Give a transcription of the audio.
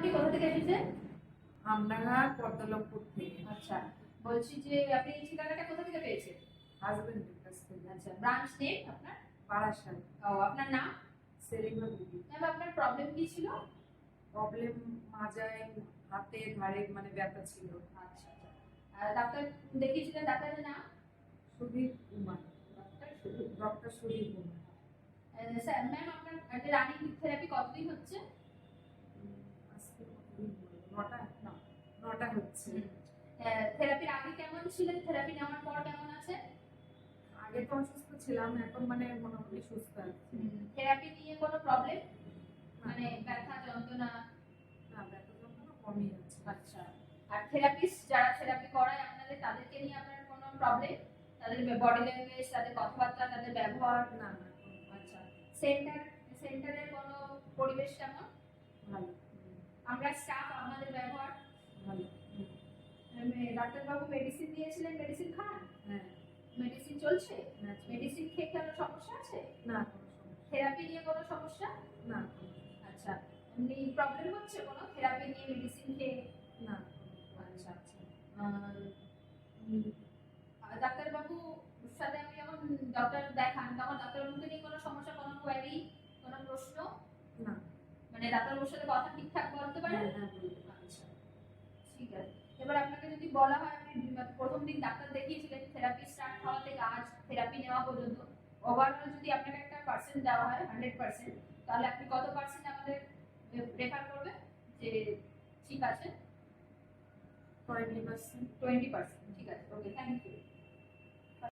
আপনি কোথা থেকে এসেছেন? আমডাঙ্গা পদ্মলপুর থেকে। আচ্ছা, বলছি যে আপনি এই ঠিকানাটা কোথা থেকে পেয়েছেন? হাজবেন্ডের কাছ থেকে। আচ্ছা, ব্রাঞ্চ নেম আপনার? বারাসাত। ও, আপনার নাম? সেলিমা বিবি। ম্যাম, আপনার প্রবলেম কি ছিল? প্রবলেম মাজায়, হাতে, ঘাড়ে মানে ব্যথা ছিল। আচ্ছা আচ্ছা। ডাক্তার দেখিয়েছিলেন, ডাক্তারের নাম? Sudip Kumar. Doctor Sudip Kumar. Sir ma'am, আপনার রানিং থেরাপি কতদিন হচ্ছে? আজকে কতদিন হলো? নটা হচ্ছে। থেরাপির আগে কেমন ছিলেন, থেরাপি নেওয়ার পর কেমন আছে? আগে তো অসুস্থ ছিলাম, এখন মানে মোটামুটি সুস্থ আছি। থেরাপি নিয়ে কোনো প্রবলেম, মানে ব্যথা যন্ত্রণা? না, ব্যথা যন্ত্রণা কমই আছে। আচ্ছা, আর থেরাপিস্ট যারা থেরাপি করায় আপনাদের, তাদেরকে নিয়ে আপনার কোনো প্রবলেম? তাদের বডি ল্যাঙ্গুয়েজ, তাদের কথাবার্তা, তাদের ব্যবহার? না না, আচ্ছা, সেন্টারের কোনো পরিবেশ কেমন? ভালো। আমরা স্টাফ, আমাদের ব্যবহার ভালো। ডাক্তারবাবু মেডিসিন দিয়েছিলেন, মেডিসিন খান? হ্যাঁ। মেডিসিন চলছে? হ্যাঁ, মেডিসিন খেয়ে কোনো সমস্যা আছে? না, কোনো সমস্যা। থেরাপি নিয়ে কোনো সমস্যা? না। আচ্ছা, এমনি প্রবলেম হচ্ছে কোনো থেরাপি নিয়ে, মেডিসিন খেয়ে? না। আচ্ছা আচ্ছা। ডাক্তারবাবুর সাথে আমি যখন ডক্টর দেখান, তখন ডাক্তারবাবুকে নিয়ে কোনো সমস্যা, কোনো কোয়ারি, কোনো প্রশ্ন? না। মানে ডাক্তারবাবুর সাথে কথা ঠিকঠাক বলতে পারেন? হ্যাঁ। আচ্ছা, ঠিক আছে। এবার আপনাকে যদি বলা হয়, আপনি প্রথম দিন ডাক্তার দেখিয়েছিলেন, থেরাপি স্টার্ট হওয়া থেকে আজ থেরাপি নেওয়া পর্যন্ত ওভারঅল যদি আপনাকে একটা পার্সেন্ট দেওয়া হয়, 100%, তাহলে আপনি কত পার্সেন্ট আমাদের রেফার করবেন যে ঠিক আছে? 20%। 20%, ঠিক আছে। ওকে, থ্যাংক ইউ।